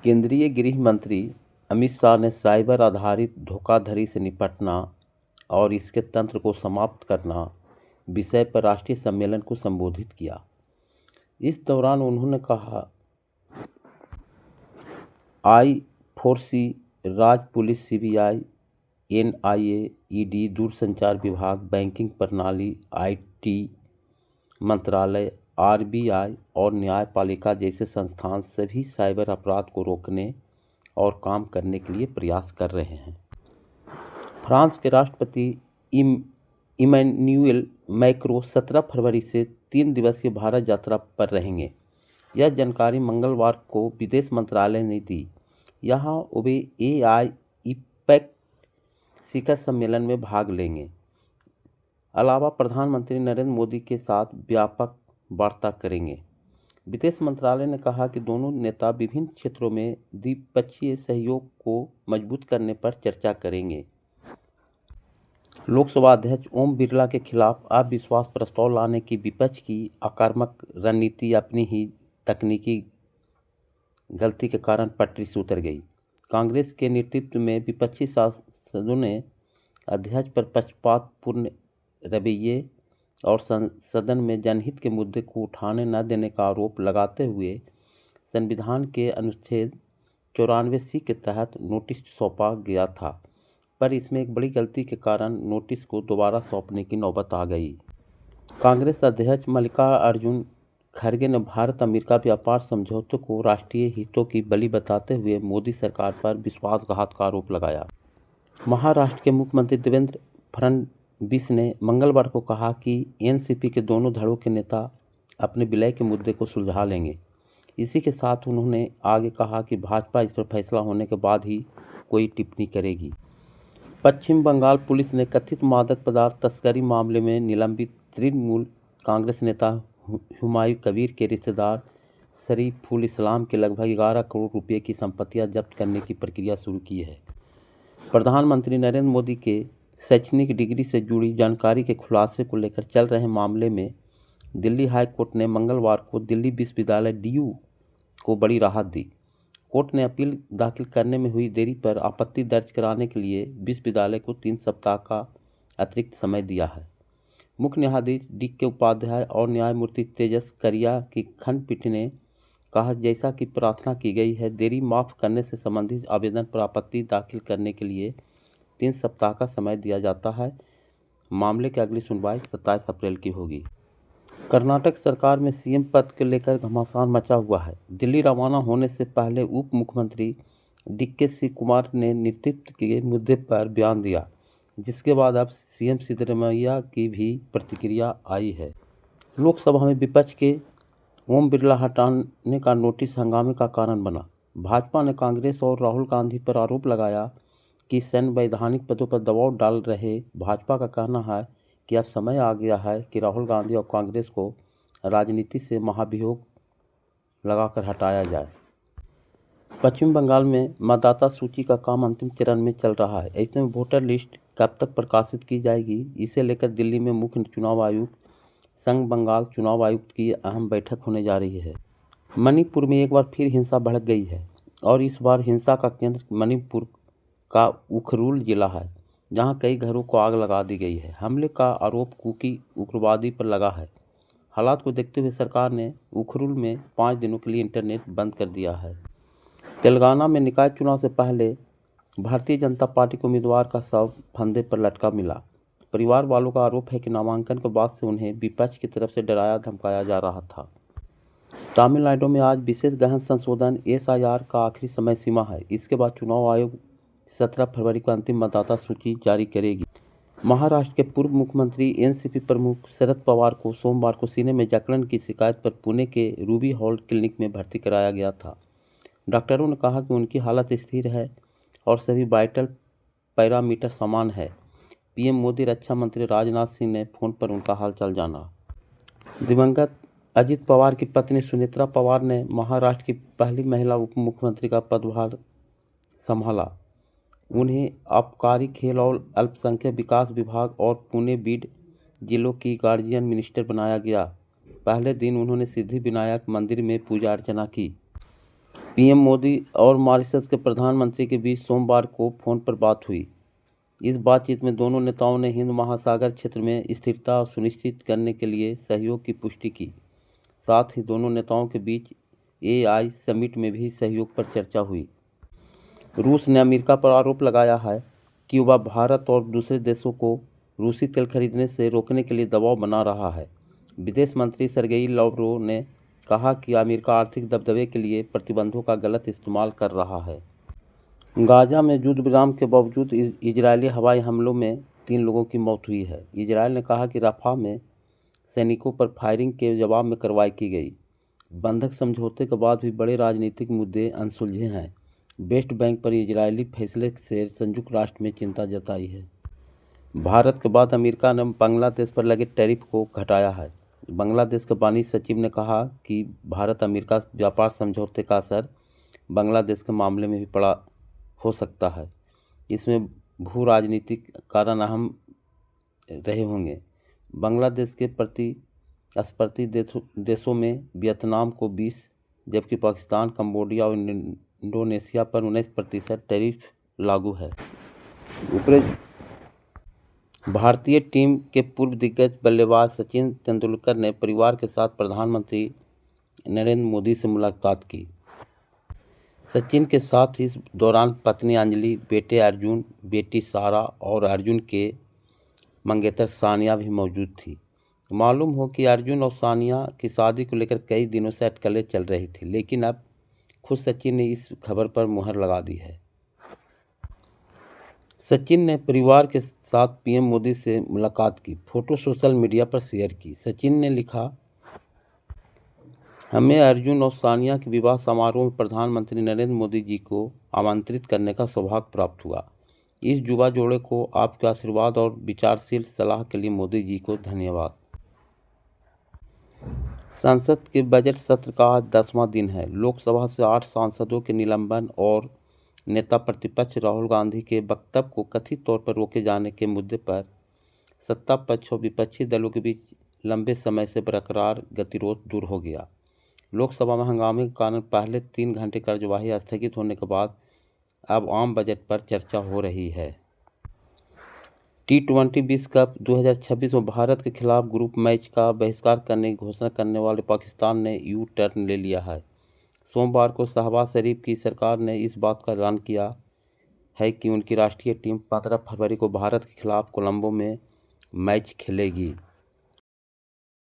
केंद्रीय गृह मंत्री अमित शाह ने साइबर आधारित धोखाधड़ी से निपटना और इसके तंत्र को समाप्त करना विषय पर राष्ट्रीय सम्मेलन को संबोधित किया। इस दौरान उन्होंने कहा, I4C, राज्य पुलिस, CBI, NIA, ED, दूरसंचार विभाग, बैंकिंग प्रणाली, IT मंत्रालय, RBI और न्यायपालिका जैसे संस्थान सभी साइबर अपराध को रोकने और काम करने के लिए प्रयास कर रहे हैं। फ्रांस के राष्ट्रपति इमैनुएल मैक्रों 17 फरवरी से 3 दिवसीय भारत यात्रा पर रहेंगे। यह जानकारी मंगलवार को विदेश मंत्रालय ने दी। यहाँ वे AI-IPAC शिखर सम्मेलन में भाग लेंगे। अलावा प्रधानमंत्री नरेंद्र मोदी के साथ व्यापक वार्ता करेंगे। विदेश मंत्रालय ने कहा कि दोनों नेता विभिन्न क्षेत्रों में द्विपक्षीय सहयोग को मजबूत करने पर चर्चा करेंगे। लोकसभा अध्यक्ष ओम बिरला के खिलाफ अविश्वास प्रस्ताव लाने की विपक्ष की आक्रामक रणनीति अपनी ही तकनीकी गलती के कारण पटरी से उतर गई। कांग्रेस के नेतृत्व में विपक्षी सांसदों ने अध्यक्ष पर पक्षपातपूर्ण रवैये और सदन में जनहित के मुद्दे को उठाने न देने का आरोप लगाते हुए संविधान के अनुच्छेद 94C के तहत नोटिस सौंपा गया था, पर इसमें एक बड़ी गलती के कारण नोटिस को दोबारा सौंपने की नौबत आ गई। कांग्रेस अध्यक्ष मल्लिकार्जुन खड़गे ने भारत अमेरिका व्यापार समझौते को राष्ट्रीय हितों की बलि बताते हुए मोदी सरकार पर विश्वासघात का आरोप लगाया। महाराष्ट्र के मुख्यमंत्री देवेंद्र फडणवीस ने मंगलवार को कहा कि एनसीपी के दोनों धड़ों के नेता अपने विलय के मुद्दे को सुलझा लेंगे। इसी के साथ उन्होंने आगे कहा कि भाजपा इस पर फैसला होने के बाद ही कोई टिप्पणी करेगी। पश्चिम बंगाल पुलिस ने कथित मादक पदार्थ तस्करी मामले में निलंबित तृणमूल कांग्रेस नेता हुमायूं कबीर के रिश्तेदार शरीफुल इस्लाम के लगभग 11 करोड़ रुपए की संपत्तियां जब्त करने की प्रक्रिया शुरू की है। प्रधानमंत्री नरेंद्र मोदी के शैक्षणिक डिग्री से जुड़ी जानकारी के खुलासे को लेकर चल रहे मामले में दिल्ली हाई कोर्ट ने मंगलवार को दिल्ली विश्वविद्यालय DU को बड़ी राहत दी। कोर्ट ने अपील दाखिल करने में हुई देरी पर आपत्ति दर्ज कराने के लिए विश्वविद्यालय को 3 सप्ताह का अतिरिक्त समय दिया है। मुख्य न्यायाधीश DK उपाध्याय और न्यायमूर्ति तेजस करिया की खंडपीठ ने कहा, जैसा कि प्रार्थना की गई है, देरी माफ़ करने से संबंधित आवेदन पर आपत्ति दाखिल करने के लिए 3 सप्ताह का समय दिया जाता है। मामले की अगली सुनवाई 27 अप्रैल की होगी। कर्नाटक सरकार में CM पद को लेकर घमासान मचा हुआ है। दिल्ली रवाना होने से पहले उप मुख्यमंत्री DK शिवकुमार ने नेतृत्व के मुद्दे पर बयान दिया, जिसके बाद अब CM सिद्धरामैया की भी प्रतिक्रिया आई है। लोकसभा में विपक्ष के ओम बिरला हटाने का नोटिस हंगामे का कारण बना। भाजपा ने कांग्रेस और राहुल गांधी पर आरोप लगाया कि संवैधानिक पदों पर दबाव डाल रहे। भाजपा का कहना है कि अब समय आ गया है कि राहुल गांधी और कांग्रेस को राजनीति से महाभियोग लगाकर हटाया जाए। पश्चिम बंगाल में मतदाता सूची का काम अंतिम चरण में चल रहा है। ऐसे में वोटर लिस्ट कब तक प्रकाशित की जाएगी, इसे लेकर दिल्ली में मुख्य चुनाव आयुक्त संघ बंगाल चुनाव आयुक्त की अहम बैठक होने जा रही है। मणिपुर में एक बार फिर हिंसा भड़क गई है और इस बार हिंसा का केंद्र मणिपुर का उखरुल जिला है, जहां कई घरों को आग लगा दी गई है। हमले का आरोप कुकी उग्रवादी पर लगा है। हालात को देखते हुए सरकार ने उखरुल में 5 दिनों के लिए इंटरनेट बंद कर दिया है। तेलंगाना में निकाय चुनाव से पहले भारतीय जनता पार्टी के उम्मीदवार का शव फंदे पर लटका मिला। परिवार वालों का आरोप है कि नामांकन के बाद से उन्हें विपक्ष की तरफ से डराया धमकाया जा रहा था। तमिलनाडु में आज विशेष गहन संशोधन SIR का आखिरी समय सीमा है। इसके बाद चुनाव आयोग 17 फरवरी को अंतिम मतदाता सूची जारी करेगी। महाराष्ट्र के पूर्व मुख्यमंत्री NCP प्रमुख शरद पवार को सोमवार को सीने में जकड़न की शिकायत पर पुणे के रूबी हॉल क्लिनिक में भर्ती कराया गया था। डॉक्टरों ने कहा कि उनकी हालत स्थिर है और सभी वाइटल पैरामीटर समान है। PM मोदी, रक्षा मंत्री राजनाथ सिंह ने फोन पर उनका हालचाल जाना। दिवंगत अजित पवार की पत्नी सुनेत्रा पवार ने महाराष्ट्र की पहली महिला उप मुख्यमंत्री का पदभार संभाला। उन्हें आबकारी, खेल और अल्पसंख्यक विकास विभाग और पुणे बीड जिलों की गार्जियन मिनिस्टर बनाया गया। पहले दिन उन्होंने सिद्धि विनायक मंदिर में पूजा अर्चना की। पीएम मोदी और मॉरिशस के प्रधानमंत्री के बीच सोमवार को फोन पर बात हुई। इस बातचीत में दोनों नेताओं ने हिंद महासागर क्षेत्र में स्थिरता सुनिश्चित करने के लिए सहयोग की पुष्टि की। साथ ही दोनों नेताओं के बीच AI समिट में भी सहयोग पर चर्चा हुई। रूस ने अमेरिका पर आरोप लगाया है कि वह भारत और दूसरे देशों को रूसी तेल खरीदने से रोकने के लिए दबाव बना रहा है। विदेश मंत्री सर्गेई लाव्रोव ने कहा कि अमेरिका आर्थिक दबदबे के लिए प्रतिबंधों का गलत इस्तेमाल कर रहा है। गाजा में युद्ध विराम के बावजूद इजरायली हवाई हमलों में 3 लोगों की मौत हुई है। इजरायल ने कहा कि रफा में सैनिकों पर फायरिंग के जवाब में कार्रवाई की गई। बंधक समझौते के बाद भी बड़े राजनीतिक मुद्दे अनसुलझे हैं। वेस्ट बैंक पर इजरायली फैसले से संयुक्त राष्ट्र में चिंता जताई है। भारत के बाद अमेरिका ने बांग्लादेश पर लगे टैरिफ को घटाया है। बांग्लादेश के वाणिज्य सचिव ने कहा कि भारत अमेरिका व्यापार समझौते का असर बांग्लादेश के मामले में भी पड़ा हो सकता है। इसमें भू राजनीतिक कारण अहम रहे होंगे। बांग्लादेश के प्रतिस्पर्धी देशों में वियतनाम को 20 जबकि पाकिस्तान, कंबोडिया और इंडोनेशिया पर 19% टैरिफ लागू है। भारतीय टीम के पूर्व दिग्गज बल्लेबाज सचिन तेंदुलकर ने परिवार के साथ प्रधानमंत्री नरेंद्र मोदी से मुलाकात की। सचिन के साथ इस दौरान पत्नी अंजलि, बेटे अर्जुन, बेटी सारा और अर्जुन के मंगेतर सानिया भी मौजूद थी। मालूम हो कि अर्जुन और सानिया की शादी को लेकर कई दिनों से अटकलें चल रही थी, लेकिन अब खुद सचिन ने इस खबर पर मुहर लगा दी है। सचिन ने परिवार के साथ पीएम मोदी से मुलाकात की फोटो सोशल मीडिया पर शेयर की। सचिन ने लिखा, हमें अर्जुन और सानिया के विवाह समारोह में प्रधानमंत्री नरेंद्र मोदी जी को आमंत्रित करने का सौभाग्य प्राप्त हुआ। इस युवा जोड़े को आपके आशीर्वाद और विचारशील सलाह के लिए मोदी जी को धन्यवाद। संसद के बजट सत्र का आज 10वां दिन है। लोकसभा से 8 सांसदों के निलंबन और नेता प्रतिपक्ष राहुल गांधी के वक्तव्य को कथित तौर पर रोके जाने के मुद्दे पर सत्ता पक्ष और विपक्षी दलों के बीच लंबे समय से बरकरार गतिरोध दूर हो गया। लोकसभा में हंगामे के कारण पहले 3 घंटे कार्यवाही स्थगित होने के बाद अब आम बजट पर चर्चा हो रही है। T20 विश्व कप 2026 में भारत के खिलाफ ग्रुप मैच का बहिष्कार करने की घोषणा करने वाले पाकिस्तान ने यू टर्न ले लिया है। सोमवार को शहबाज शरीफ की सरकार ने इस बात का ऐलान किया है कि उनकी राष्ट्रीय टीम 15 फरवरी को भारत के खिलाफ कोलंबो में मैच खेलेगी।